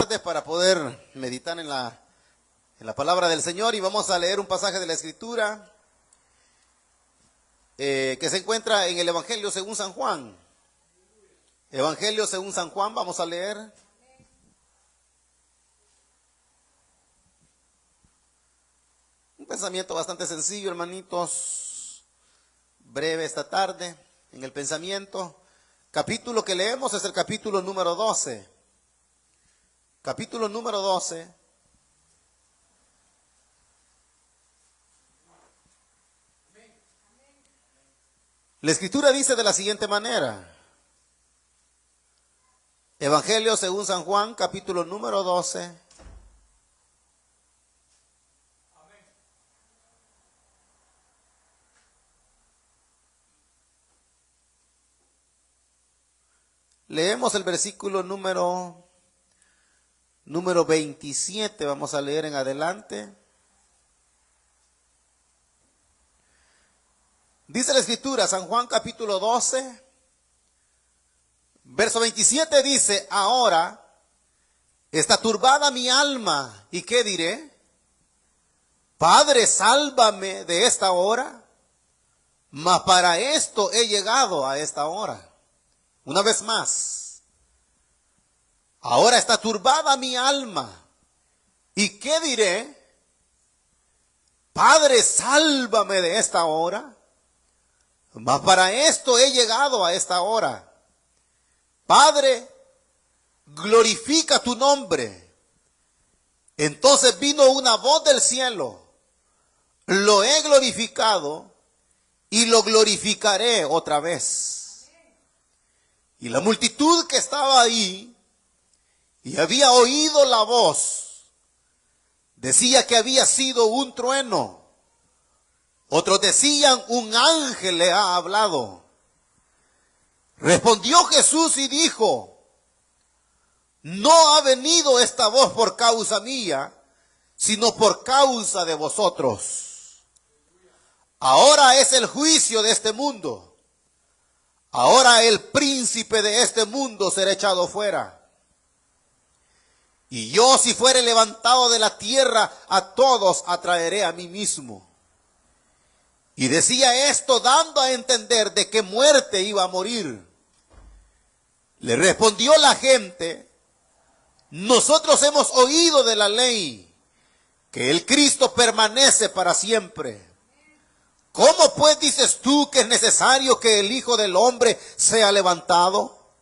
tarde para poder meditar en la palabra del Señor, y vamos a leer un pasaje de la Escritura que se encuentra en el Evangelio según San Juan. Evangelio según San Juan, vamos a leer. Un pensamiento bastante sencillo, hermanitos, breve esta tarde en el pensamiento. Capítulo que leemos es el capítulo número 12. Capítulo número 12. La Escritura dice de la siguiente manera. Evangelio según San Juan, capítulo número 12. Leemos el versículo número 27, vamos a leer en adelante. Dice la Escritura, San Juan capítulo 12, verso 27 dice: ahora está turbada mi alma, ¿y qué diré? Padre, sálvame de esta hora, mas para esto he llegado a esta hora. Una vez más, ahora está turbada mi alma, ¿y qué diré? Padre, sálvame de esta hora, mas para esto he llegado a esta hora. Padre, glorifica tu nombre. Entonces vino una voz del cielo: lo he glorificado y lo glorificaré otra vez. Y la multitud que estaba ahí y había oído la voz decía que había sido un trueno. Otros decían: un ángel le ha hablado. Respondió Jesús y dijo: no ha venido esta voz por causa mía, sino por causa de vosotros. Ahora es el juicio de este mundo. Ahora el príncipe de este mundo será echado fuera. Y yo, si fuere levantado de la tierra, a todos atraeré a mí mismo. Y decía esto dando a entender de qué muerte iba a morir. Le respondió la gente: nosotros hemos oído de la ley que el Cristo permanece para siempre. ¿Cómo pues dices tú que es necesario que el Hijo del Hombre sea levantado?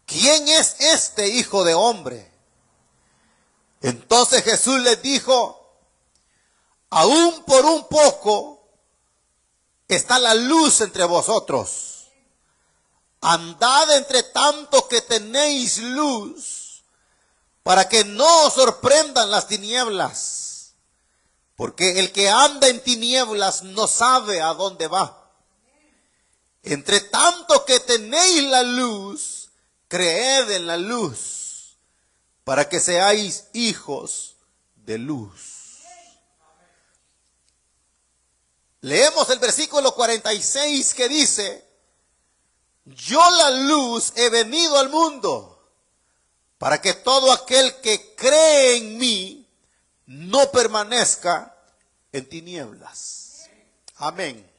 ¿Quién es este Hijo de Hombre? Entonces Jesús les dijo: aún por un poco está la luz entre vosotros. Andad entre tanto que tenéis luz, para que no os sorprendan las tinieblas. Porque el que anda en tinieblas no sabe a dónde va. Entre tanto que tenéis la luz, creed en la luz, para que seáis hijos de luz. Leemos el versículo 46 que dice: yo la luz he venido al mundo, para que todo aquel que cree en mí no permanezca en tinieblas. Amén.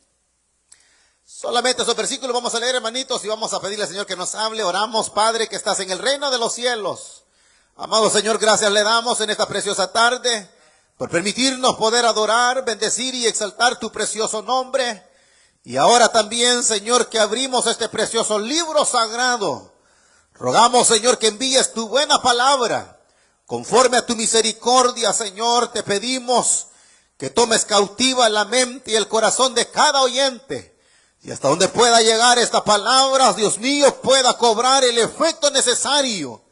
Solamente esos versículos vamos a leer, hermanitos, y vamos a pedirle al Señor que nos hable. Oramos. Padre que estás en el reino de los cielos, amado Señor, gracias le damos en esta preciosa tarde por permitirnos poder adorar, bendecir y exaltar tu precioso nombre. Y ahora también, Señor, que abrimos este precioso libro sagrado, rogamos, Señor, que envíes tu buena palabra. Conforme a tu misericordia, Señor, te pedimos que tomes cautiva la mente y el corazón de cada oyente. Y hasta donde pueda llegar esta palabra, Dios mío, pueda cobrar el efecto necesario.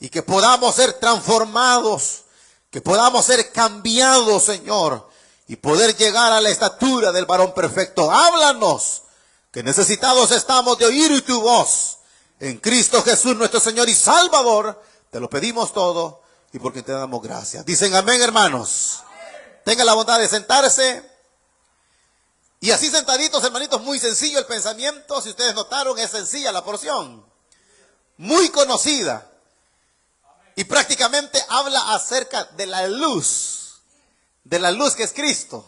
Y que podamos ser transformados, que podamos ser cambiados, Señor. Y poder llegar a la estatura del varón perfecto. Háblanos, que necesitados estamos de oír tu voz. En Cristo Jesús, nuestro Señor y Salvador, te lo pedimos todo. Y porque te damos gracias. Dicen amén, hermanos. Amén. Tengan la bondad de sentarse. Y así sentaditos, hermanitos, muy sencillo el pensamiento. Si ustedes notaron, es sencilla la porción. Muy conocida. Y prácticamente habla acerca de la luz que es Cristo.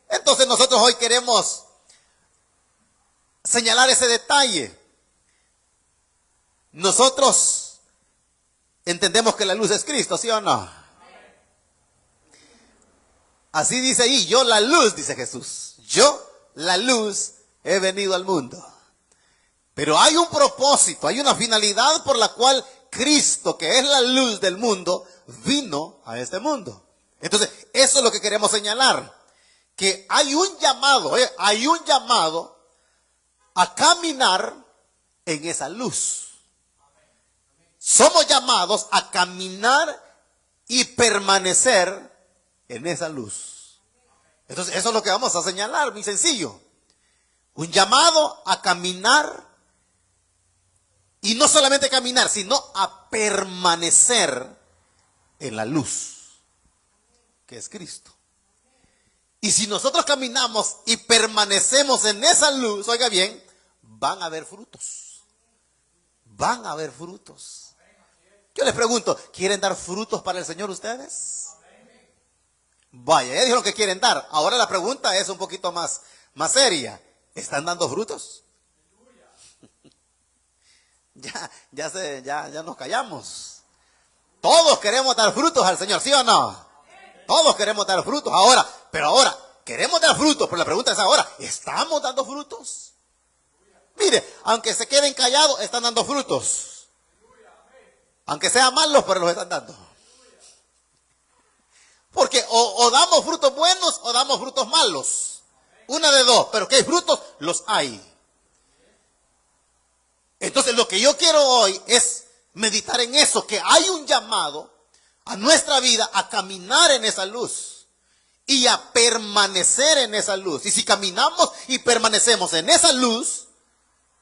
Entonces nosotros hoy queremos señalar ese detalle. Nosotros entendemos que la luz es Cristo, ¿sí o no? Así dice ahí, yo la luz, dice Jesús. Yo la luz he venido al mundo. Pero hay un propósito, hay una finalidad por la cual Cristo, que es la luz del mundo, vino a este mundo. Entonces, eso es lo que queremos señalar. Que hay un llamado a caminar en esa luz. Somos llamados a caminar y permanecer en esa luz. Entonces, eso es lo que vamos a señalar, muy sencillo. Un llamado a caminar, y no solamente caminar, sino a permanecer en la luz, que es Cristo. Y si nosotros caminamos y permanecemos en esa luz, oiga bien, van a haber frutos. Van a haber frutos. Yo les pregunto, ¿quieren dar frutos para el Señor ustedes? Vaya, ya dijeron que quieren dar. Ahora la pregunta es un poquito más seria. ¿Están dando frutos? Ya nos callamos. Todos queremos dar frutos al Señor, ¿sí o no? Todos queremos dar frutos. Ahora, queremos dar frutos, pero la pregunta es ahora, ¿estamos dando frutos? Mire, aunque se queden callados, están dando frutos. Aunque sean malos, pero los están dando. Porque o damos frutos buenos o damos frutos malos. Una de dos, pero que hay frutos, los hay. Entonces lo que yo quiero hoy es meditar en eso, que hay un llamado a nuestra vida a caminar en esa luz y a permanecer en esa luz. Y si caminamos y permanecemos en esa luz,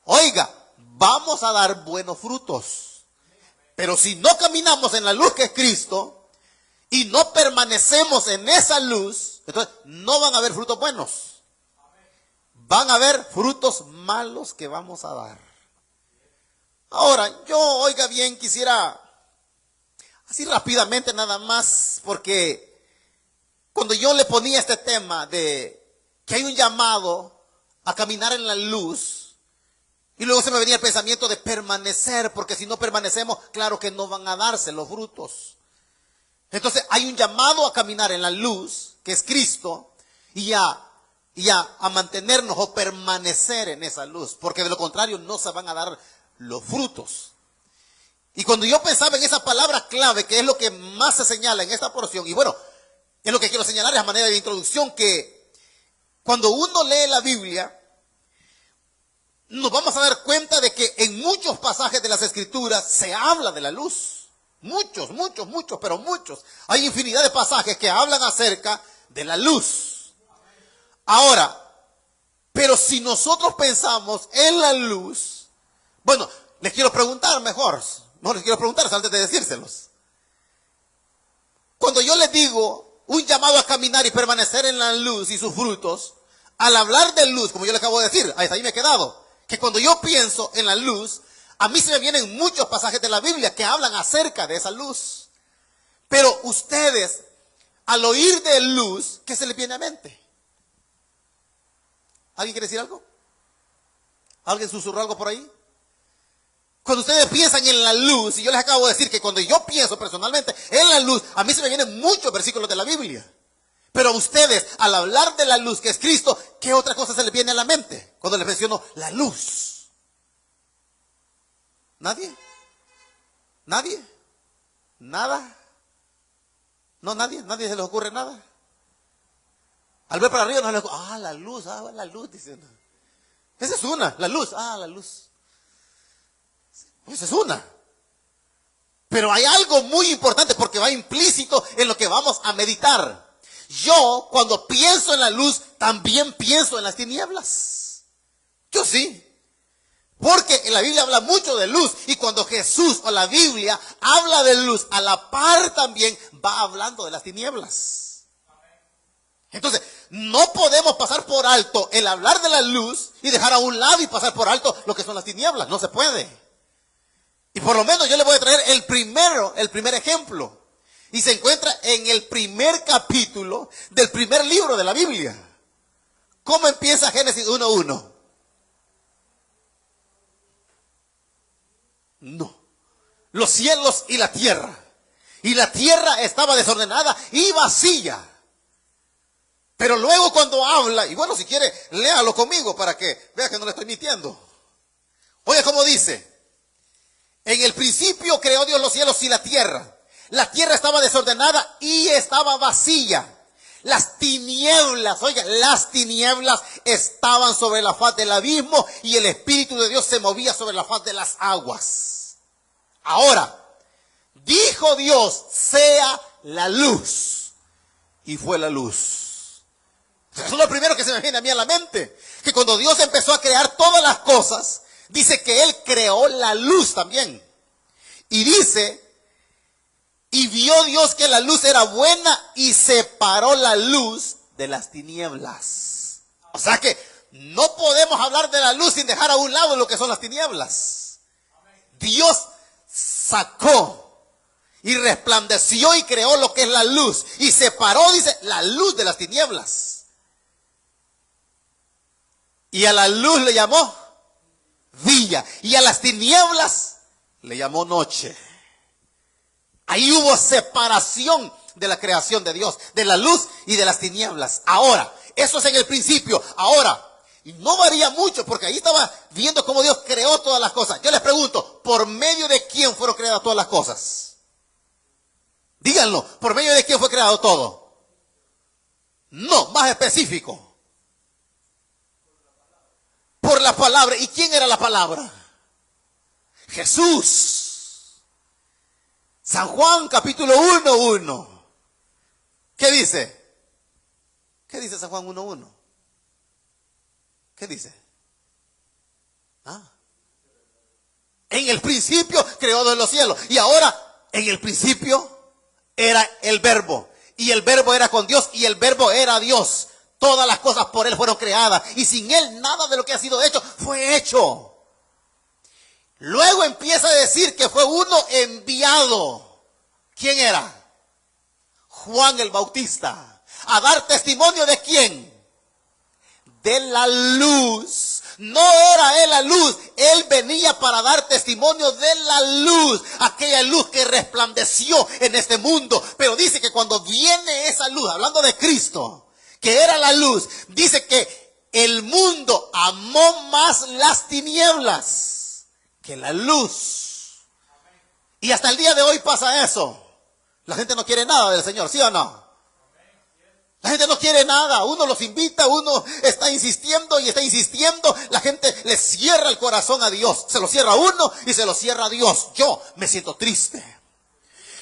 oiga, vamos a dar buenos frutos. Pero si no caminamos en la luz que es Cristo y no permanecemos en esa luz, entonces no van a haber frutos buenos. Van a haber frutos malos que vamos a dar. Ahora, yo, oiga bien, quisiera así rápidamente nada más, porque cuando yo le ponía este tema de que hay un llamado a caminar en la luz, y luego se me venía el pensamiento de permanecer, porque si no permanecemos, claro que no van a darse los frutos. Entonces hay un llamado a caminar en la luz, que es Cristo, y a mantenernos o permanecer en esa luz, porque de lo contrario no se van a dar los frutos. Y cuando yo pensaba en esa palabra clave, que es lo que más se señala en esta porción, y bueno, es lo que quiero señalar es a manera de introducción, que cuando uno lee la Biblia, nos vamos a dar cuenta de que en muchos pasajes de las Escrituras se habla de la luz. Muchos. Hay infinidad de pasajes que hablan acerca de la luz. Ahora, pero si nosotros pensamos en la luz, bueno, les quiero preguntar antes de decírselos. Cuando yo les digo un llamado a caminar y permanecer en la luz y sus frutos, al hablar de luz, como yo les acabo de decir, ahí me he quedado, que cuando yo pienso en la luz, a mí se me vienen muchos pasajes de la Biblia que hablan acerca de esa luz. Pero ustedes, al oír de luz, ¿qué se les viene a mente? ¿Alguien quiere decir algo? ¿Alguien susurró algo por ahí? Cuando ustedes piensan en la luz, y yo les acabo de decir que cuando yo pienso personalmente en la luz, a mí se me vienen muchos versículos de la Biblia. Pero a ustedes, al hablar de la luz que es Cristo, ¿qué otra cosa se les viene a la mente? Cuando les menciono la luz. ¿Nadie? ¿Nadie? ¿Nada? No, nadie se les ocurre nada. Al ver para arriba, no les ocurre, la luz, diciendo. Esa es una, la luz, la luz. Esa es una. Pero hay algo muy importante porque va implícito en lo que vamos a meditar. Yo, cuando pienso en la luz, también pienso en las tinieblas. Yo sí. Porque en la Biblia habla mucho de luz. Y cuando Jesús o la Biblia habla de luz, a la par también va hablando de las tinieblas. Entonces, no podemos pasar por alto el hablar de la luz y dejar a un lado y pasar por alto lo que son las tinieblas. No se puede. Y por lo menos yo le voy a traer el primer ejemplo. Y se encuentra en el primer capítulo del primer libro de la Biblia. ¿Cómo empieza Génesis 1:1? No. Los cielos y la tierra. Y la tierra estaba desordenada y vacía. Pero luego cuando habla, y bueno, si quiere, léalo conmigo para que vea que no le estoy mintiendo. Oiga cómo dice. En el principio creó Dios los cielos y la tierra. La tierra estaba desordenada y estaba vacía. Las tinieblas, oiga, las tinieblas estaban sobre la faz del abismo y el Espíritu de Dios se movía sobre la faz de las aguas. Ahora, dijo Dios, sea la luz. Y fue la luz. Eso es lo primero que se me viene a mí a la mente. Que cuando Dios empezó a crear todas las cosas, dice que Él creó la luz también. Y dice, y vio Dios que la luz era buena y separó la luz de las tinieblas. O sea que no podemos hablar de la luz sin dejar a un lado lo que son las tinieblas. Dios sacó y resplandeció y creó lo que es la luz. Y separó, dice, la luz de las tinieblas. Y a la luz le llamó día. Y a las tinieblas le llamó noche. Ahí hubo separación de la creación de Dios, de la luz y de las tinieblas. Ahora, eso es en el principio. Ahora, y no varía mucho porque ahí estaba viendo cómo Dios creó todas las cosas. Yo les pregunto, ¿por medio de quién fueron creadas todas las cosas? Díganlo, ¿por medio de quién fue creado todo? No, más específico. Por la palabra. ¿Y quién era la palabra? Jesús. San Juan capítulo 1:1. ¿Qué dice? ¿Qué dice San Juan 1:1? ¿Qué dice? En el principio creó Dios los cielos. Y ahora, en el principio era el verbo. Y el verbo era con Dios y el verbo era Dios. Todas las cosas por Él fueron creadas. Y sin Él nada de lo que ha sido hecho fue hecho. Luego empieza a decir que fue uno enviado. ¿Quién era? Juan el Bautista. ¿A dar testimonio de quién? De la luz. No era Él la luz. Él venía para dar testimonio de la luz. Aquella luz que resplandeció en este mundo. Pero dice que cuando viene esa luz, hablando de Cristo, que era la luz, dice que el mundo amó más las tinieblas que la luz. Y hasta el día de hoy pasa eso. La gente no quiere nada del Señor, ¿sí o no? La gente no quiere nada. Uno los invita, uno está insistiendo y está insistiendo. La gente le cierra el corazón a Dios. Se lo cierra a uno y se lo cierra a Dios. Yo me siento triste.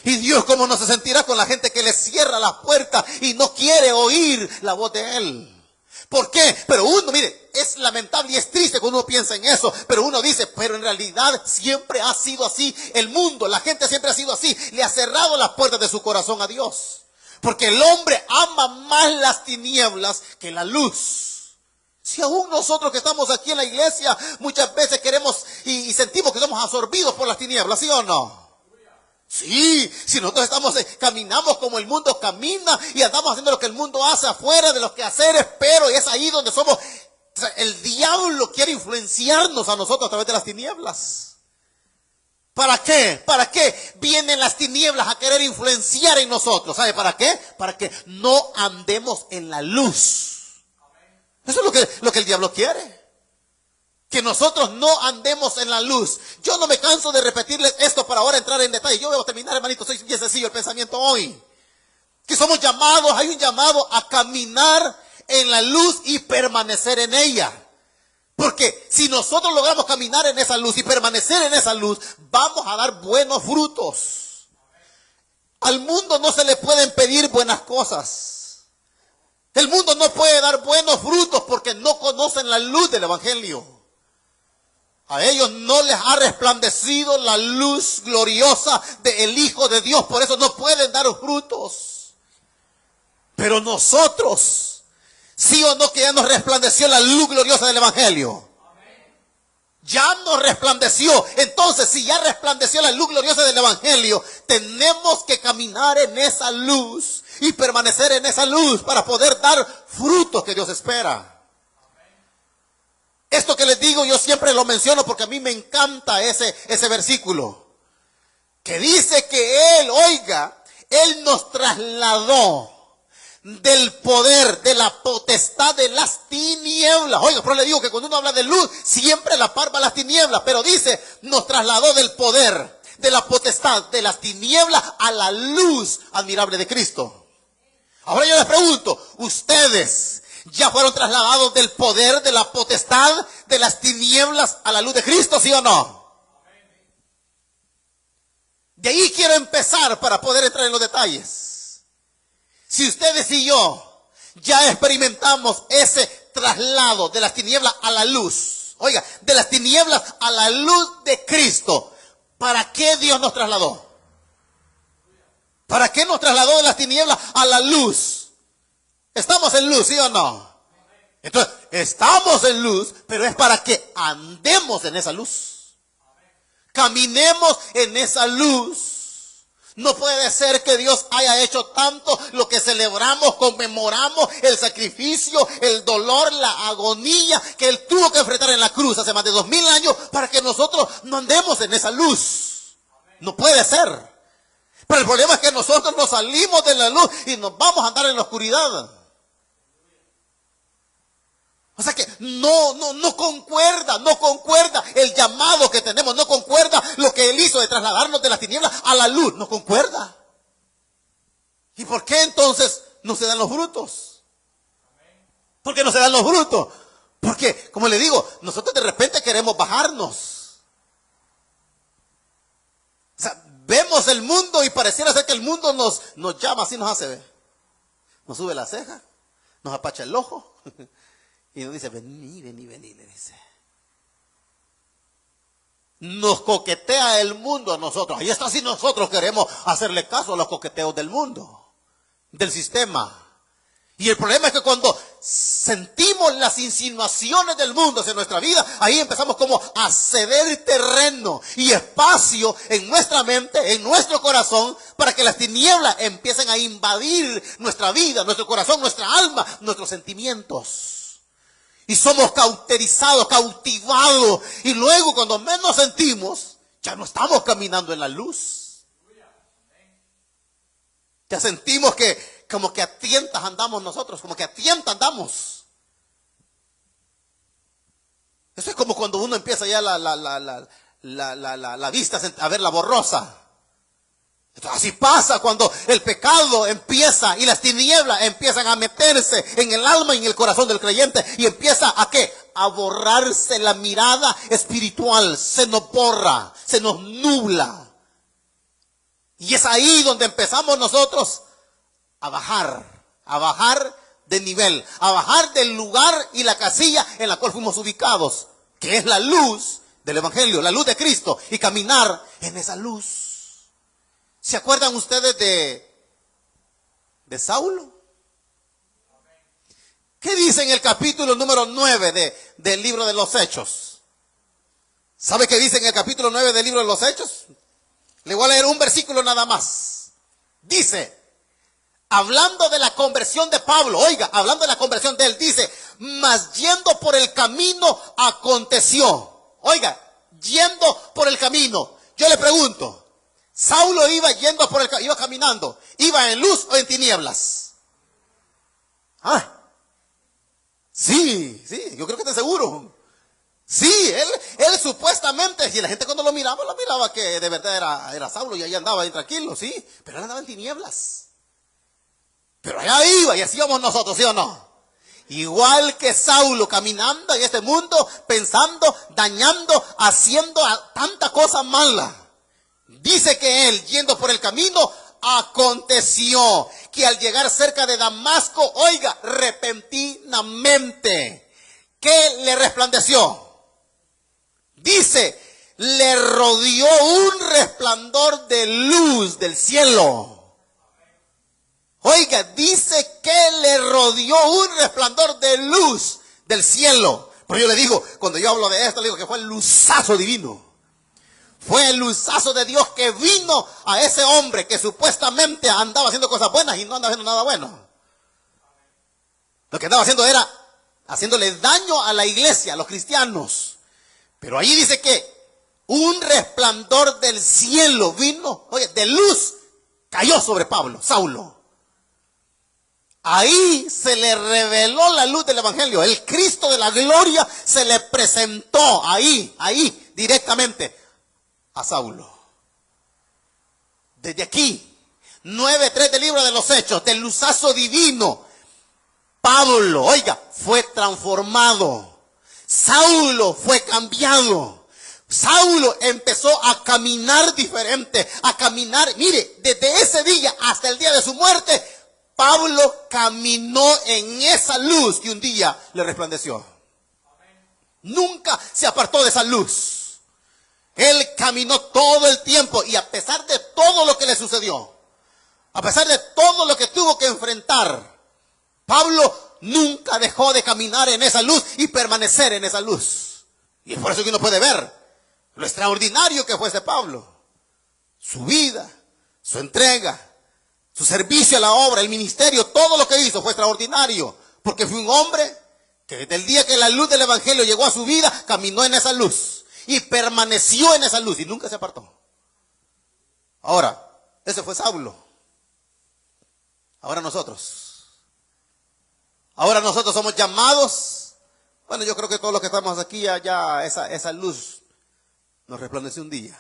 Y Dios, ¿cómo no se sentirá con la gente que le cierra la puerta y no quiere oír la voz de Él? ¿Por qué? Pero uno, mire, es lamentable y es triste cuando uno piensa en eso. Pero uno dice, pero en realidad siempre ha sido así. El mundo, la gente siempre ha sido así. Le ha cerrado las puertas de su corazón a Dios. Porque el hombre ama más las tinieblas que la luz. Si aún nosotros que estamos aquí en la iglesia muchas veces queremos y sentimos que somos absorbidos por las tinieblas, ¿sí o no? Sí, si nosotros caminamos como el mundo camina y andamos haciendo lo que el mundo hace afuera de los quehaceres, pero es ahí donde somos. O sea, el diablo quiere influenciarnos a nosotros a través de las tinieblas. ¿Para qué? ¿Para qué vienen las tinieblas a querer influenciar en nosotros? ¿Sabe para qué? Para que no andemos en la luz. Eso es lo que el diablo quiere. Que nosotros no andemos en la luz. Yo no me canso de repetirles esto para ahora entrar en detalle. Yo voy a terminar, hermanito, soy bien sencillo el pensamiento hoy. Que somos llamados, hay un llamado a caminar en la luz y permanecer en ella. Porque si nosotros logramos caminar en esa luz y permanecer en esa luz, vamos a dar buenos frutos. Al mundo no se le pueden pedir buenas cosas. El mundo no puede dar buenos frutos porque no conocen la luz del evangelio. A ellos no les ha resplandecido la luz gloriosa del Hijo de Dios. Por eso no pueden dar frutos. Pero nosotros, sí o no, que ya nos resplandeció la luz gloriosa del evangelio. Ya nos resplandeció. Entonces, si ya resplandeció la luz gloriosa del evangelio, tenemos que caminar en esa luz y permanecer en esa luz para poder dar frutos que Dios espera. Esto que les digo yo siempre lo menciono porque a mí me encanta ese versículo. Que dice que Él, oiga, Él nos trasladó del poder, de la potestad de las tinieblas. Oiga, pero le digo que cuando uno habla de luz, siempre la par va a las tinieblas. Pero dice, nos trasladó del poder, de la potestad, de las tinieblas a la luz admirable de Cristo. Ahora yo les pregunto, ¿ustedes ya fueron trasladados del poder, de la potestad, de las tinieblas a la luz de Cristo, sí o no? De ahí quiero empezar para poder entrar en los detalles. Si ustedes y yo ya experimentamos ese traslado de las tinieblas a la luz, oiga, de las tinieblas a la luz de Cristo, ¿para qué Dios nos trasladó? ¿Para qué nos trasladó de las tinieblas a la luz? ¿Estamos en luz, sí o no? Entonces, estamos en luz, pero es para que andemos en esa luz. Caminemos en esa luz. No puede ser que Dios haya hecho tanto, lo que celebramos, conmemoramos, el sacrificio, el dolor, la agonía que Él tuvo que enfrentar en la cruz hace más de 2000 años para que nosotros no andemos en esa luz. No puede ser. Pero el problema es que nosotros nos salimos de la luz y nos vamos a andar en la oscuridad. O sea que no concuerda el llamado que tenemos, no concuerda lo que Él hizo de trasladarnos de las tinieblas a la luz, no concuerda. ¿Y por qué entonces no se dan los frutos? ¿Por qué no se dan los frutos? Porque, como le digo, nosotros de repente queremos bajarnos. O sea, vemos el mundo y pareciera ser que el mundo nos llama, así nos hace ver. Nos sube la ceja, nos apacha el ojo. Y nos dice, vení, le dice. Nos coquetea el mundo a nosotros. Ahí está si nosotros queremos hacerle caso a los coqueteos del mundo, del sistema. Y el problema es que cuando sentimos las insinuaciones del mundo hacia nuestra vida, ahí empezamos como a ceder terreno y espacio en nuestra mente, en nuestro corazón, para que las tinieblas empiecen a invadir nuestra vida, nuestro corazón, nuestra alma, nuestros sentimientos. Y somos cauterizados, cautivados. Y luego cuando menos sentimos, ya no estamos caminando en la luz. Ya sentimos que como que a tientas andamos nosotros, como que a tientas andamos. Eso es como cuando uno empieza ya la vista a ver la borrosa. Entonces, así pasa cuando el pecado empieza y las tinieblas empiezan a meterse en el alma y en el corazón del creyente y empieza a ¿qué? A borrarse la mirada espiritual, se nos borra, se nos nubla. Y es ahí donde empezamos nosotros a bajar de nivel, a bajar del lugar y la casilla en la cual fuimos ubicados, que es la luz del evangelio, la luz de Cristo, y caminar en esa luz. ¿Se acuerdan ustedes de Saulo? ¿Qué dice en el capítulo número 9 del libro de los Hechos? ¿Sabe qué dice en el capítulo 9 del libro de los Hechos? Le voy a leer un versículo nada más. Dice, hablando de la conversión de Pablo, oiga, hablando de la conversión de él, dice, mas yendo por el camino aconteció. Oiga, yendo por el camino. Yo le pregunto, Saulo iba yendo por iba caminando, ¿iba en luz o en tinieblas? Ah, sí, yo creo que estoy seguro. Sí, él supuestamente, si la gente cuando lo miraba que de verdad era Saulo y ahí andaba bien tranquilo, sí, pero él andaba en tinieblas. Pero allá iba y así íbamos nosotros, ¿sí o no? Igual que Saulo caminando en este mundo, pensando, dañando, haciendo tanta cosa mala. Dice que él, yendo por el camino, aconteció que al llegar cerca de Damasco, oiga, repentinamente, ¿qué le resplandeció? Dice, le rodeó un resplandor de luz del cielo. Oiga, dice que le rodeó un resplandor de luz del cielo. Pero yo le digo, cuando yo hablo de esto, le digo que fue el luzazo divino. Fue el luzazo de Dios que vino a ese hombre que supuestamente andaba haciendo cosas buenas y no andaba haciendo nada bueno. Lo que andaba haciendo era haciéndole daño a la iglesia, a los cristianos. Pero ahí dice que un resplandor del cielo vino, oye, de luz, cayó sobre Pablo, Saulo. Ahí se le reveló la luz del evangelio. El Cristo de la gloria se le presentó ahí, directamente a Saulo. Desde aquí, 9:3 del libro de los Hechos, del luzazo divino, Pablo, oiga, fue transformado. Saulo fue cambiado. Saulo empezó a caminar diferente, a caminar, mire, desde ese día hasta el día de su muerte, Pablo caminó en esa luz que un día le resplandeció. Nunca se apartó de esa luz. Él caminó todo el tiempo y a pesar de todo lo que le sucedió, a pesar de todo lo que tuvo que enfrentar, Pablo nunca dejó de caminar en esa luz y permanecer en esa luz. Y es por eso que uno puede ver lo extraordinario que fue ese Pablo. Su vida, su entrega, su servicio a la obra, el ministerio, todo lo que hizo fue extraordinario. Porque fue un hombre que desde el día que la luz del evangelio llegó a su vida, caminó en esa luz. Y permaneció en esa luz y nunca se apartó. Ahora, ese fue Saulo. Ahora nosotros somos llamados. Bueno, yo creo que todos los que estamos aquí ya esa luz nos resplandeció un día.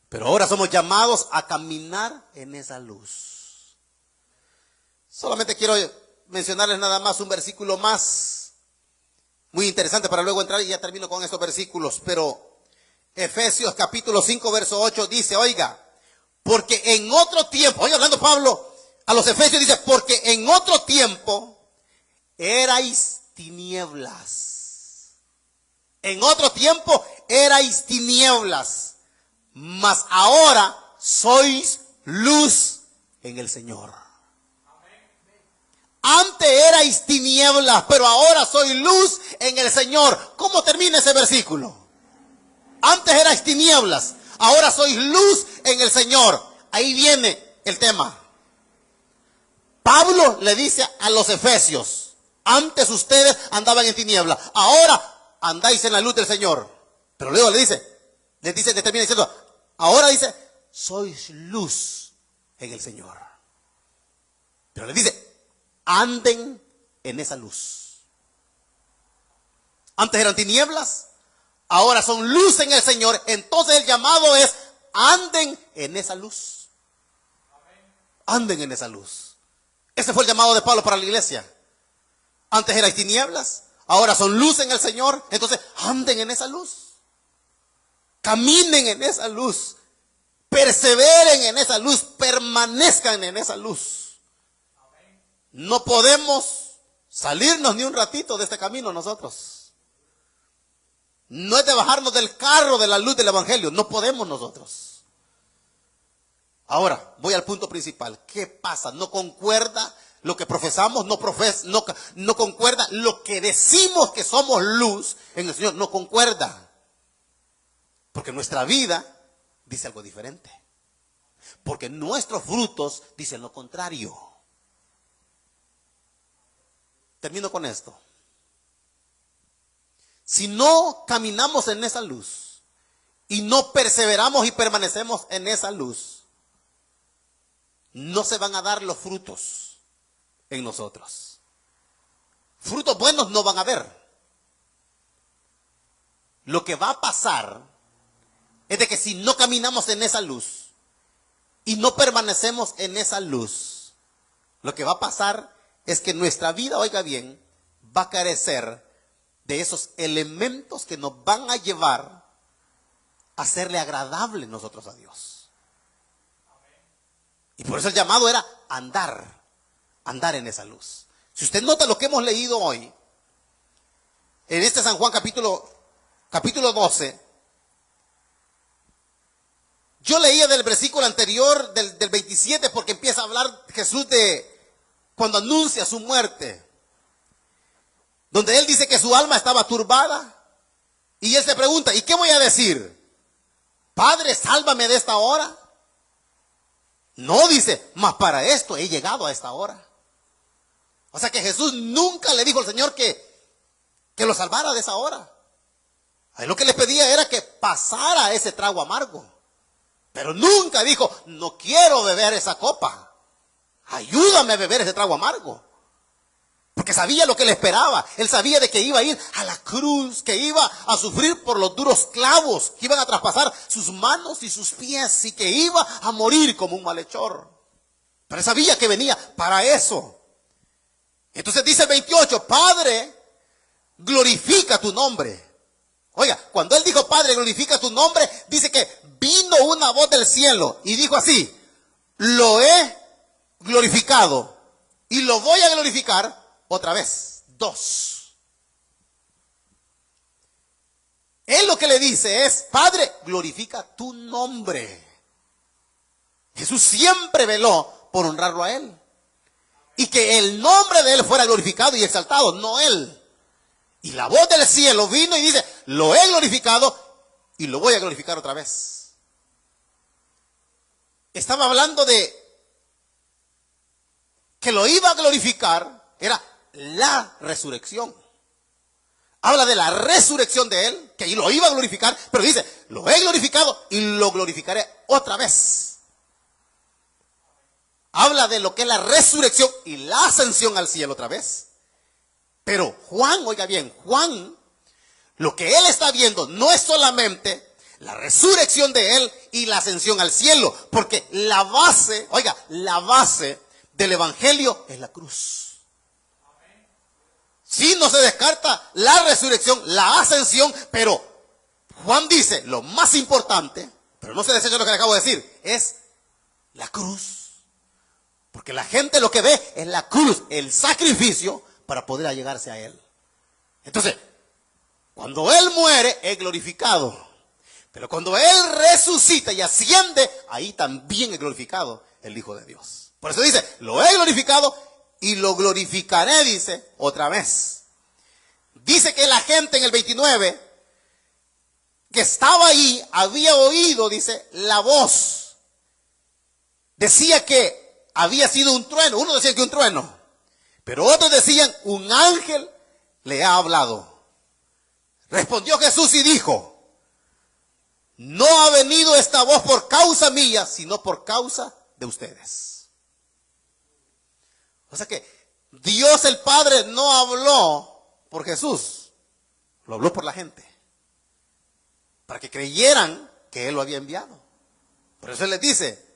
Pero ahora somos llamados a caminar en esa luz. Solamente quiero mencionarles nada más un versículo más, muy interesante para luego entrar y ya termino con estos versículos. Pero Efesios capítulo 5 verso 8 dice, oiga, porque en otro tiempo, oiga, hablando Pablo a los Efesios, dice, porque en otro tiempo erais tinieblas. En otro tiempo erais tinieblas. Mas ahora sois luz en el Señor. Antes erais tinieblas, pero ahora sois luz en el Señor. ¿Cómo termina ese versículo? Antes erais tinieblas, ahora sois luz en el Señor. Ahí viene el tema. Pablo le dice a los efesios, antes ustedes andaban en tinieblas, ahora andáis en la luz del Señor. Pero luego les termina diciendo, ahora dice, sois luz en el Señor. Pero le dice, anden en esa luz. Antes eran tinieblas, ahora son luz en el Señor. Entonces el llamado es, anden en esa luz. Anden en esa luz. Ese fue el llamado de Pablo para la iglesia. Antes eran tinieblas, ahora son luz en el Señor. Entonces anden en esa luz. Caminen en esa luz, perseveren en esa luz, permanezcan en esa luz. No podemos salirnos ni un ratito de este camino nosotros. No es de bajarnos del carro de la luz del evangelio, no podemos nosotros. Ahora, voy al punto principal. ¿Qué pasa? ¿No concuerda lo que profesamos? No concuerda lo que decimos que somos luz en el Señor, no concuerda. Porque nuestra vida dice algo diferente. Porque nuestros frutos dicen lo contrario. Termino con esto. Si no caminamos en esa luz y no perseveramos y permanecemos en esa luz, no se van a dar los frutos en nosotros. Frutos buenos no van a haber. Lo que va a pasar es de que si no caminamos en esa luz y no permanecemos en esa luz, lo que va a pasar es que nuestra vida, oiga bien, va a carecer de esos elementos que nos van a llevar a hacerle agradable nosotros a Dios. Y por eso el llamado era andar en esa luz. Si usted nota lo que hemos leído hoy, en este San Juan capítulo 12, yo leía del versículo anterior, del 27, porque empieza a hablar Jesús de cuando anuncia su muerte. donde él dice que su alma estaba turbada. Y él se pregunta, ¿y qué voy a decir? Padre, sálvame de esta hora. No, dice, mas para esto he llegado a esta hora. O sea que Jesús nunca le dijo al Señor que lo salvara de esa hora. A él lo que le pedía era que pasara ese trago amargo. Pero nunca dijo, no quiero beber esa copa. Ayúdame a beber ese trago amargo. Porque sabía lo que le esperaba. Él sabía de que iba a ir a la cruz, que iba a sufrir por los duros clavos, que iban a traspasar sus manos y sus pies y que iba a morir como un malhechor. Pero él sabía que venía para eso. Entonces dice el 28, Padre, glorifica tu nombre. Oiga, cuando él dijo, Padre, glorifica tu nombre, dice que vino una voz del cielo y dijo así, lo he glorificado y lo voy a glorificar otra vez. 2. Él lo que le dice es, Padre, glorifica tu nombre. Jesús siempre veló por honrarlo a él. Y que el nombre de él fuera glorificado y exaltado, no él. Y la voz del cielo vino y dice, lo he glorificado y lo voy a glorificar otra vez. Estaba hablando de que lo iba a glorificar, era la resurrección. Habla de la resurrección de él, que lo iba a glorificar, pero dice, lo he glorificado y lo glorificaré otra vez. Habla de lo que es la resurrección y la ascensión al cielo otra vez. Pero Juan, oiga bien, Juan, lo que él está viendo no es solamente la resurrección de él y la ascensión al cielo, porque la base, oiga, la base del evangelio es la cruz. Sí, no se descarta la resurrección, la ascensión, pero Juan dice, lo más importante, pero no se desecha lo que le acabo de decir, es la cruz. Porque la gente lo que ve es la cruz, el sacrificio para poder allegarse a él. Entonces, cuando él muere, es glorificado. Pero cuando él resucita y asciende, ahí también es glorificado el Hijo de Dios. Por eso dice, lo he glorificado y lo glorificaré, dice, otra vez. Dice que la gente en el 29, que estaba ahí, había oído, dice, la voz. Decía que había sido un trueno. Uno decía que un trueno, pero otros decían, un ángel le ha hablado. Respondió Jesús y dijo, no ha venido esta voz por causa mía, sino por causa de ustedes. O sea que Dios el Padre no habló por Jesús, lo habló por la gente, para que creyeran que Él lo había enviado. Por eso Él les dice,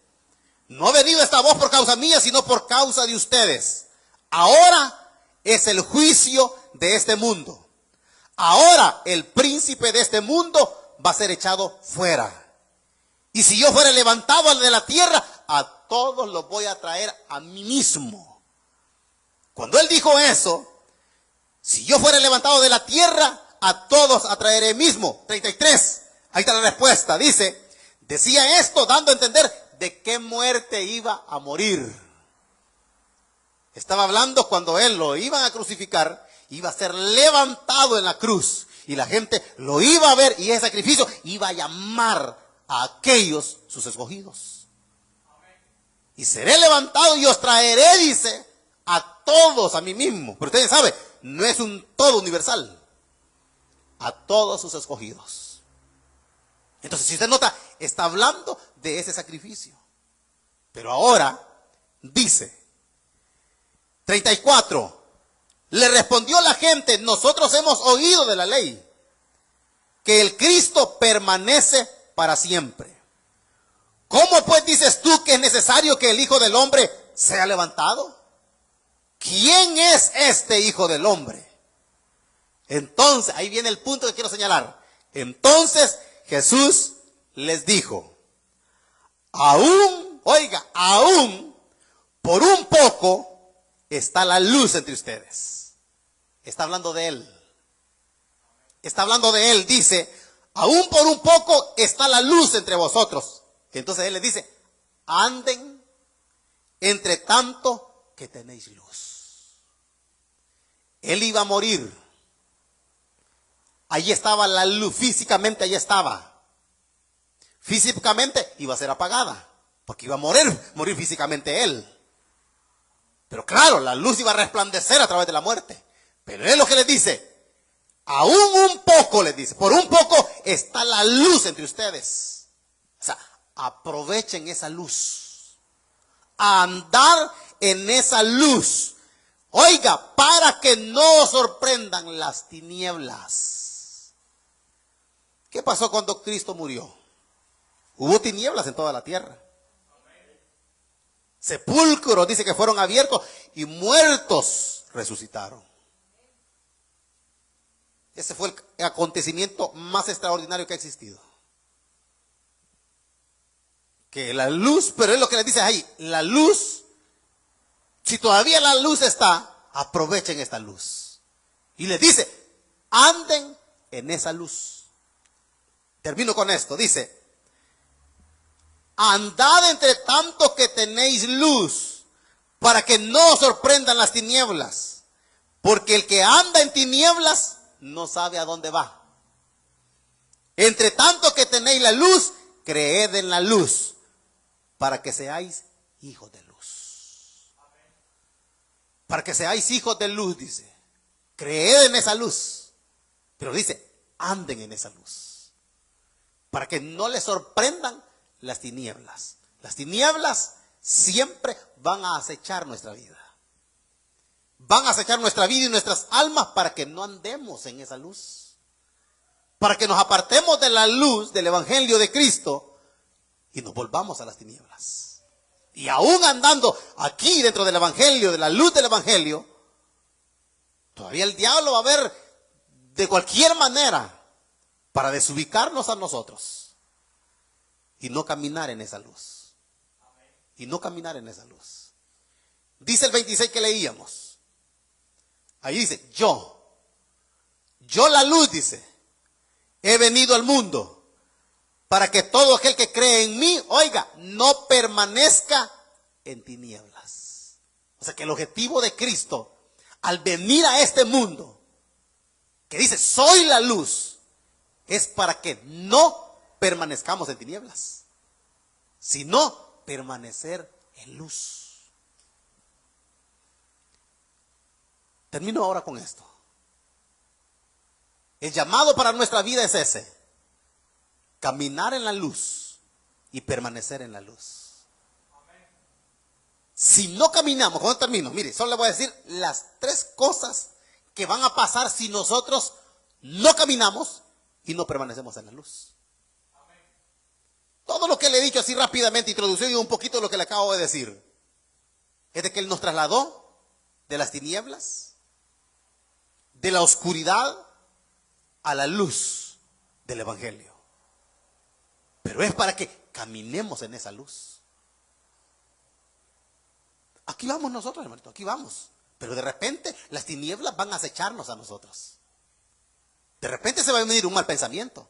no ha venido esta voz por causa mía, sino por causa de ustedes. Ahora es el juicio de este mundo. Ahora el príncipe de este mundo va a ser echado fuera. Y si yo fuera levantado de la tierra, a todos los voy a traer a mí mismo. Cuando él dijo eso, si yo fuera levantado de la tierra, a todos atraeré mismo. 33, ahí está la respuesta. Dice, decía esto dando a entender de qué muerte iba a morir. Estaba hablando cuando él lo iban a crucificar, iba a ser levantado en la cruz y la gente lo iba a ver y ese sacrificio iba a llamar a aquellos sus escogidos. Y seré levantado y os traeré, dice, a todos a mí mismo. Pero ustedes saben, no es un todo universal. A todos sus escogidos. Entonces, si usted nota, está hablando de ese sacrificio. Pero ahora dice, 34, le respondió la gente, nosotros hemos oído de la ley, que el Cristo permanece para siempre. ¿Cómo pues dices tú que es necesario que el Hijo del Hombre sea levantado? ¿Quién es este Hijo del Hombre? Entonces, ahí viene el punto que quiero señalar. Entonces Jesús les dijo, aún, oiga, aún por un poco está la luz entre ustedes. Está hablando de él. Está hablando de él, dice, aún por un poco está la luz entre vosotros. Entonces él les dice, anden entre tanto que tenéis luz. Él iba a morir Allí estaba la luz, físicamente allí estaba. Físicamente iba a ser apagada, porque iba a morir físicamente él. Pero claro, la luz iba a resplandecer a través de la muerte. Pero él lo que les dice, aún un poco les dice, por un poco está la luz entre ustedes. O sea, aprovechen esa luz. A andar en esa luz. Oiga, para que no sorprendan las tinieblas. ¿Qué pasó cuando Cristo murió? Hubo tinieblas en toda la tierra. Sepulcros, dice que fueron abiertos y muertos resucitaron. Ese fue el acontecimiento más extraordinario que ha existido. Que la luz, pero es lo que les dice ahí, la luz, si todavía la luz está, aprovechen esta luz. Y les dice, anden en esa luz. Termino con esto, dice, andad entre tanto que tenéis luz, para que no os sorprendan las tinieblas, porque el que anda en tinieblas no sabe a dónde va. Entre tanto que tenéis la luz, creed en la luz, para que seáis hijos de luz. Para que seáis hijos de luz, dice. Creed en esa luz. Pero dice, anden en esa luz. Para que no les sorprendan las tinieblas. Las tinieblas siempre van a acechar nuestra vida. Van a acechar nuestra vida y nuestras almas para que no andemos en esa luz. Para que nos apartemos de la luz del Evangelio de Cristo y nos volvamos a las tinieblas. Y aún andando aquí dentro del Evangelio, de la luz del Evangelio, todavía el diablo va a ver de cualquier manera para desubicarnos a nosotros y no caminar en esa luz. Y no caminar en esa luz. Dice el 26 que leíamos. Ahí dice, yo la luz, dice, he venido al mundo para que todo aquel que cree en mí, oiga, no permanezca en tinieblas. O sea que el objetivo de Cristo, al venir a este mundo, que dice, soy la luz, es para que no permanezcamos en tinieblas, sino permanecer en luz. Termino ahora con esto. El llamado para nuestra vida es ese: caminar en la luz y permanecer en la luz. Si no caminamos, ¿cuándo termino? Mire, solo le voy a decir las 3 cosas que van a pasar si nosotros no caminamos y no permanecemos en la luz. Todo lo que le he dicho así rápidamente, introducido un poquito lo que le acabo de decir, es de que Él nos trasladó de las tinieblas, de la oscuridad, a la luz del Evangelio. Pero es para que caminemos en esa luz. Aquí vamos nosotros, hermanito, aquí vamos. Pero de repente las tinieblas van a acecharnos a nosotros. De repente se va a venir un mal pensamiento.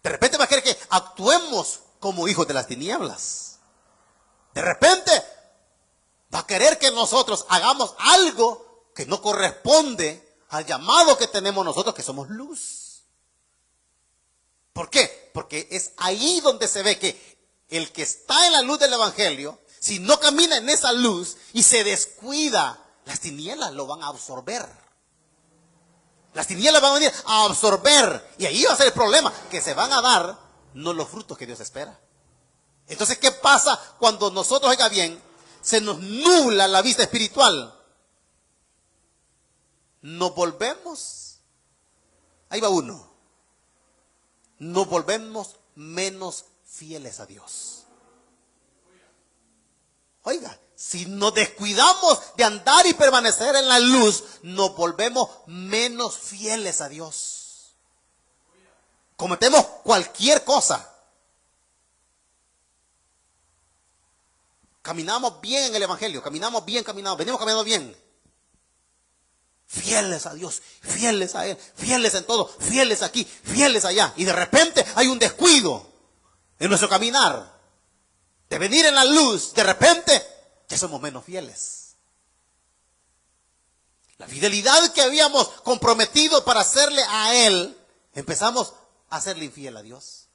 De repente va a querer que actuemos como hijos de las tinieblas. De repente va a querer que nosotros hagamos algo que no corresponde al llamado que tenemos nosotros, que somos luz. ¿Por qué? Porque es ahí donde se ve que el que está en la luz del Evangelio, si no camina en esa luz y se descuida, las tinieblas lo van a absorber. Las tinieblas van a venir a absorber. Y ahí va a ser el problema, que se van a dar no los frutos que Dios espera. Entonces, ¿qué pasa cuando nosotros, oiga bien, se nos nubla la vista espiritual? Nos volvemos, ahí va uno, nos volvemos menos fieles a Dios. Oiga, si nos descuidamos de andar y permanecer en la luz, nos volvemos menos fieles a Dios. Cometemos cualquier cosa. Caminamos bien en el Evangelio, caminamos bien, venimos caminando bien. Fieles a Dios, fieles a Él, fieles en todo, fieles aquí, fieles allá. Y de repente hay un descuido en nuestro caminar. De venir en la luz, de repente ya somos menos fieles. La fidelidad que habíamos comprometido para hacerle a Él, empezamos a serle infiel a Dios.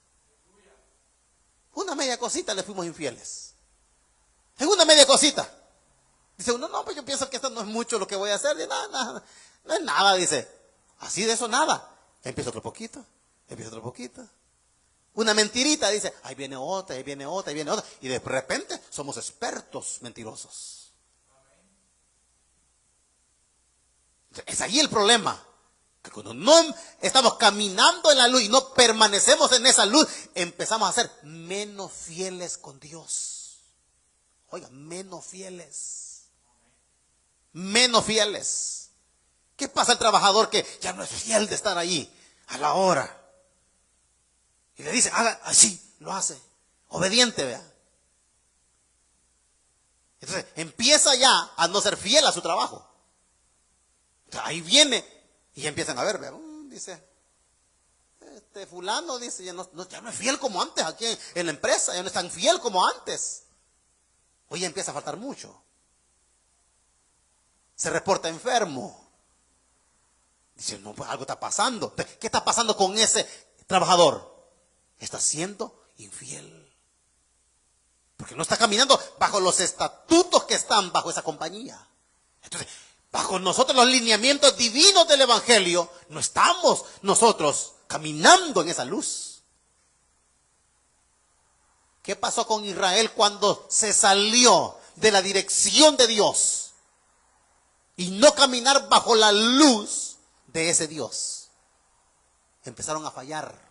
Una media cosita le fuimos infieles. En una media cosita. Dice uno, no, pues yo pienso que esto no es mucho lo que voy a hacer. Nada, no es nada, dice. Así de eso nada. Empieza otro poquito, empieza otro poquito. Una mentirita, dice, ahí viene otra, ahí viene otra, ahí viene otra. Y de repente somos expertos mentirosos. Es ahí el problema. Que cuando no estamos caminando en la luz y no permanecemos en esa luz, empezamos a ser menos fieles con Dios. Oiga, menos fieles. Menos fieles. ¿Qué pasa al trabajador que ya no es fiel de estar ahí a la hora? Y le dice, haga así, lo hace. Obediente, vea. Entonces, empieza ya a no ser fiel a su trabajo. Entonces, ahí viene y empiezan a ver, vea. Dice, fulano, dice, ya no es fiel como antes aquí en la empresa, ya no es tan fiel como antes. Hoy ya empieza a faltar mucho. Se reporta enfermo. Dice, no, pues algo está pasando. ¿Qué está pasando con ese trabajador? Está siendo infiel. Porque no está caminando bajo los estatutos que están bajo esa compañía. Entonces, bajo nosotros los lineamientos divinos del Evangelio, no estamos nosotros caminando en esa luz. ¿Qué pasó con Israel cuando se salió de la dirección de Dios? Y no caminar bajo la luz de ese Dios. Empezaron a fallar.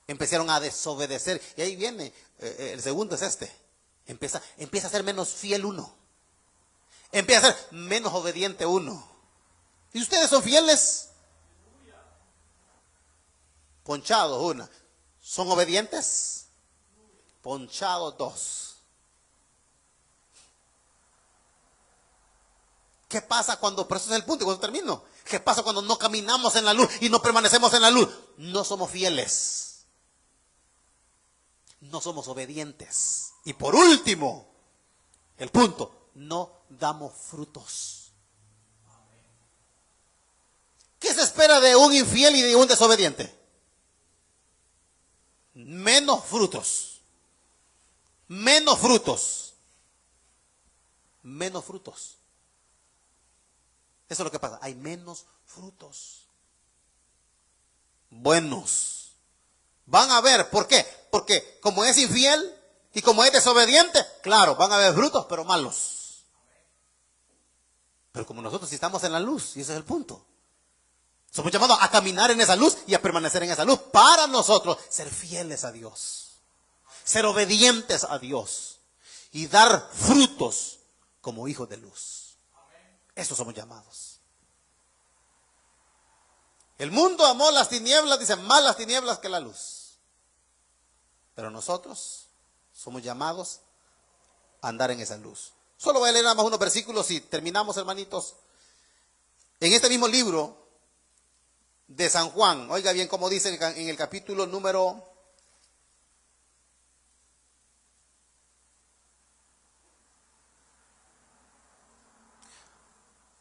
Empezaron a desobedecer. Y ahí viene, el segundo es este. Empieza a ser menos fiel uno. Empieza a ser menos obediente uno. ¿Y ustedes son fieles? Ponchados una. ¿Son obedientes? Ponchados dos. ¿Qué pasa cuando, por eso es el punto, cuando termino? ¿Qué pasa cuando no caminamos en la luz y no permanecemos en la luz? No somos fieles. No somos obedientes. Y por último, el punto, no damos frutos. ¿Qué se espera de un infiel y de un desobediente? Menos frutos. Menos frutos. Menos frutos. Eso es lo que pasa. Hay menos frutos. Buenos. Van a ver, ¿por qué? Porque como es infiel y como es desobediente, claro, van a haber frutos, pero malos. Pero como nosotros sí estamos en la luz, y ese es el punto. Somos llamados a caminar en esa luz y a permanecer en esa luz para nosotros ser fieles a Dios. Ser obedientes a Dios. Y dar frutos como hijos de luz. Eso somos llamados. El mundo amó las tinieblas, dice, más las tinieblas que la luz. Pero nosotros somos llamados a andar en esa luz. Solo voy a leer nada más unos versículos y terminamos, hermanitos. En este mismo libro de San Juan, oiga bien cómo dice en el capítulo número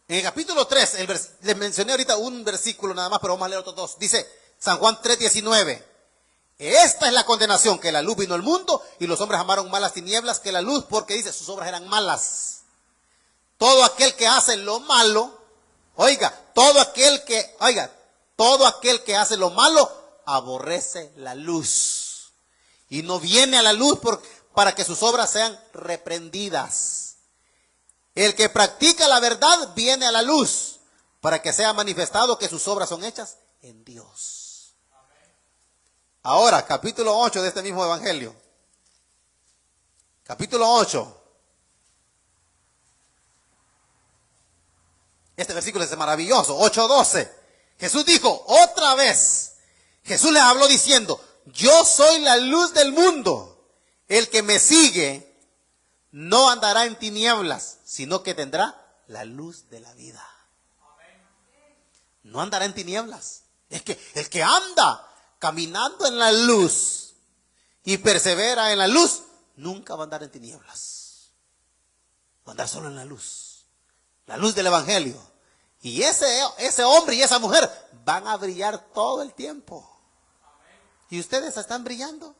3, les mencioné ahorita un versículo nada más, pero vamos a leer otros dos. Dice San Juan 3:19. Esta es la condenación, que la luz vino al mundo y los hombres amaron más las tinieblas que la luz, porque dice, sus obras eran malas. Todo aquel que hace lo malo, todo aquel que hace lo malo, aborrece la luz. Y no viene a la luz para que sus obras sean reprendidas. El que practica la verdad viene a la luz, para que sea manifestado que sus obras son hechas en Dios. Ahora, capítulo 8 de este mismo evangelio. Capítulo 8. Este versículo es maravilloso. 8:12. Jesús dijo otra vez. Jesús les habló diciendo, yo soy la luz del mundo. El que me sigue no andará en tinieblas, sino que tendrá la luz de la vida. No andará en tinieblas. Es que el que anda caminando en la luz y persevera en la luz, nunca va a andar en tinieblas. Va a andar solo en la luz. La luz del evangelio. Y ese hombre y esa mujer van a brillar todo el tiempo. ¿Y ustedes están brillando?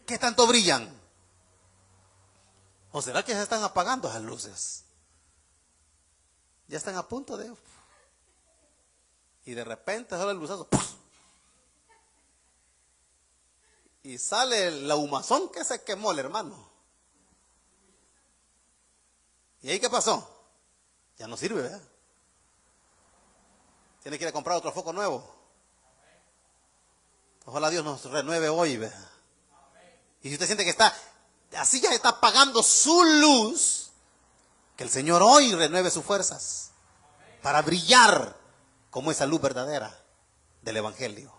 ¿Qué tanto brillan? ¿O será que se están apagando esas luces? Ya están a punto de... Y de repente sale el luzazo. ¡Puf! Y sale la humazón que se quemó el hermano. ¿Y ahí qué pasó? Ya no sirve, ¿verdad? Tiene que ir a comprar otro foco nuevo. Ojalá Dios nos renueve hoy, ¿verdad? Y si usted siente que está, así ya está apagando su luz, que el Señor hoy renueve sus fuerzas para brillar como esa luz verdadera del evangelio.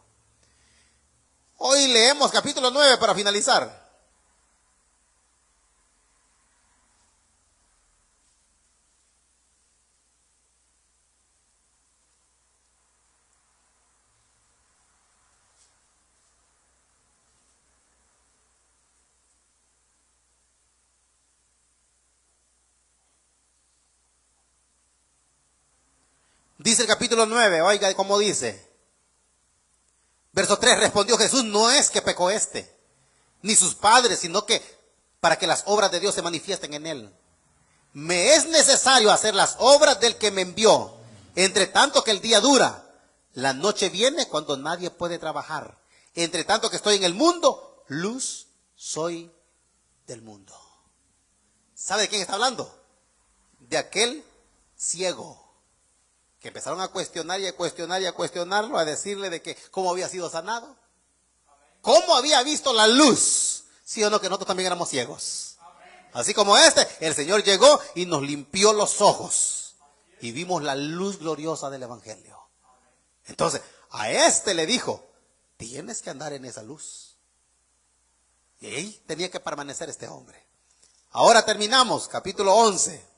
Hoy leemos capítulo 9 para finalizar. Dice el capítulo 9, oiga cómo dice. Verso 3, respondió Jesús, no es que pecó ni sus padres, sino que para que las obras de Dios se manifiesten en él. Me es necesario hacer las obras del que me envió, entre tanto que el día dura. La noche viene cuando nadie puede trabajar. Entre tanto que estoy en el mundo, luz soy del mundo. ¿Sabe de quién está hablando? De aquel ciego que empezaron a cuestionar y a cuestionar y a cuestionarlo, a decirle de que cómo había sido sanado, cómo había visto la luz, sí o no, que nosotros también éramos ciegos. Así como el Señor llegó y nos limpió los ojos y vimos la luz gloriosa del evangelio. Entonces, a le dijo, tienes que andar en esa luz. Y ahí tenía que permanecer este hombre. Ahora terminamos, capítulo 11.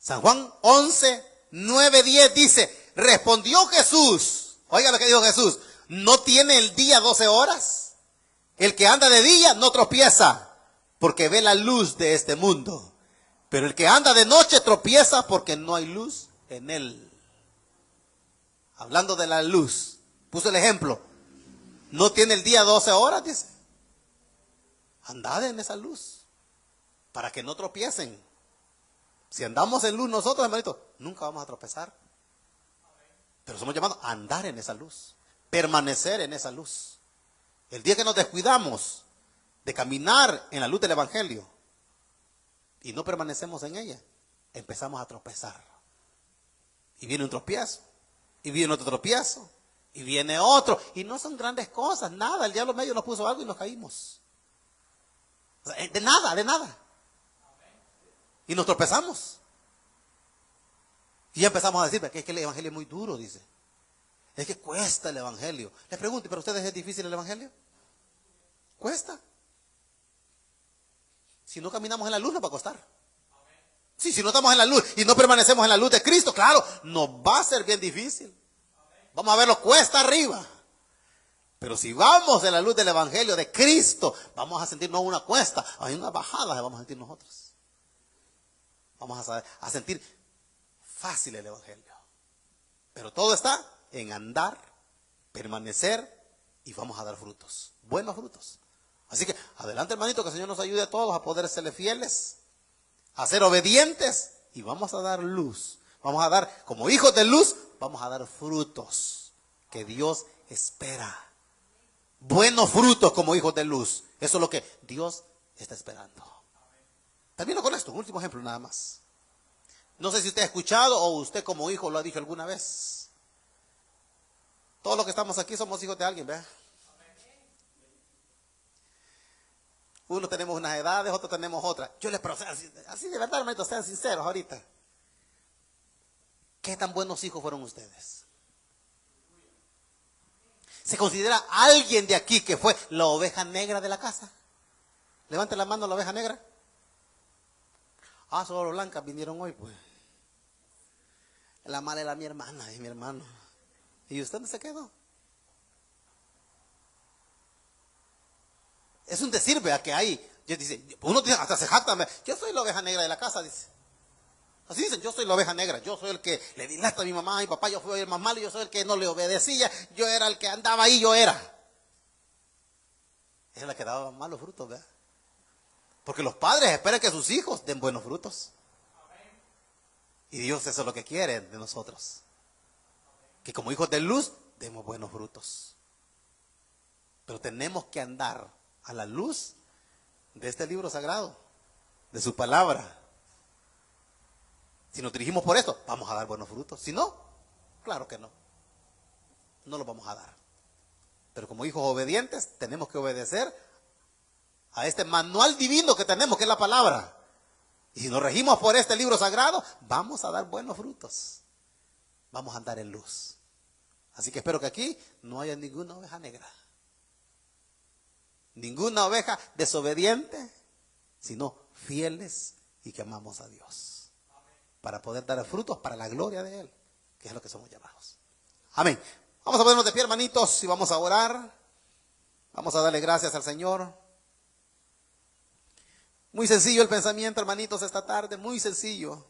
San Juan 11, 9, 10 dice, respondió Jesús, oiga lo que dijo Jesús, ¿no tiene el día 12 horas? El que anda de día no tropieza, porque ve la luz de este mundo. Pero el que anda de noche tropieza porque no hay luz en él. Hablando de la luz, puso el ejemplo, ¿no tiene el día 12 horas? Dice, andad en esa luz, para que no tropiecen. Si andamos en luz nosotros, hermanito, nunca vamos a tropezar. Pero somos llamados a andar en esa luz, permanecer en esa luz. El día que nos descuidamos de caminar en la luz del evangelio y no permanecemos en ella, empezamos a tropezar. Y viene un tropiezo, y viene otro tropiezo, y viene otro. Y no son grandes cosas, nada. El diablo medio nos puso algo y nos caímos. O sea, de nada, de nada. Y nos tropezamos. Y ya empezamos a decir, que es que el evangelio es muy duro, dice. Es que cuesta el evangelio. Les pregunto, ¿para ustedes es difícil el evangelio? Cuesta. Si no caminamos en la luz nos va a costar. Sí, si no estamos en la luz y no permanecemos en la luz de Cristo, claro, nos va a ser bien difícil. Vamos a verlo cuesta arriba. Pero si vamos en la luz del evangelio de Cristo, vamos a sentir no una cuesta, hay una bajada que vamos a sentir nosotros. Vamos a sentir fácil el evangelio. Pero todo está en andar, permanecer y vamos a dar frutos, buenos frutos. Así que adelante, hermanito, que el Señor nos ayude a todos a poder serle fieles, a ser obedientes y vamos a dar luz. Vamos a dar, como hijos de luz, vamos a dar frutos que Dios espera. Buenos frutos como hijos de luz. Eso es lo que Dios está esperando. Termino con esto, un último ejemplo nada más. No sé si usted ha escuchado o usted como hijo lo ha dicho alguna vez. Todos los que estamos aquí somos hijos de alguien, ¿verdad? Unos tenemos unas edades, otros tenemos otras. Yo les pregunto, así de verdad, hermanitos, sean sinceros ahorita. ¿Qué tan buenos hijos fueron ustedes? ¿Se considera alguien de aquí que fue la oveja negra de la casa? Levante la mano la oveja negra. Ah, solo blancas vinieron hoy, pues. La mala era mi hermana y mi hermano. ¿Y usted dónde se quedó? Es un decir, vea, que hay Uno dice, hasta se jacta, yo soy la oveja negra de la casa, dice. Así dicen, yo soy la oveja negra, yo soy el que le dilata a mi mamá y papá, yo fui el más malo, yo soy el que no le obedecía, yo era el que andaba ahí, yo era. Esa es la que daba malos frutos, ¿verdad? Porque los padres esperan que sus hijos den buenos frutos. Y Dios eso es lo que quiere de nosotros. Que como hijos de luz, demos buenos frutos. Pero tenemos que andar a la luz de este libro sagrado, de su palabra. Si nos dirigimos por esto, vamos a dar buenos frutos. Si no, claro que no. No los vamos a dar. Pero como hijos obedientes, tenemos que obedecer a este manual divino que tenemos, que es la palabra. Y si nos regimos por este libro sagrado, vamos a dar buenos frutos. Vamos a andar en luz. Así que espero que aquí no haya ninguna oveja negra. Ninguna oveja desobediente, sino fieles y que amamos a Dios. Para poder dar frutos para la gloria de Él, que es lo que somos llamados. Amén. Vamos a ponernos de pie, hermanitos, y vamos a orar. Vamos a darle gracias al Señor. Muy sencillo el pensamiento, hermanitos, esta tarde, muy sencillo.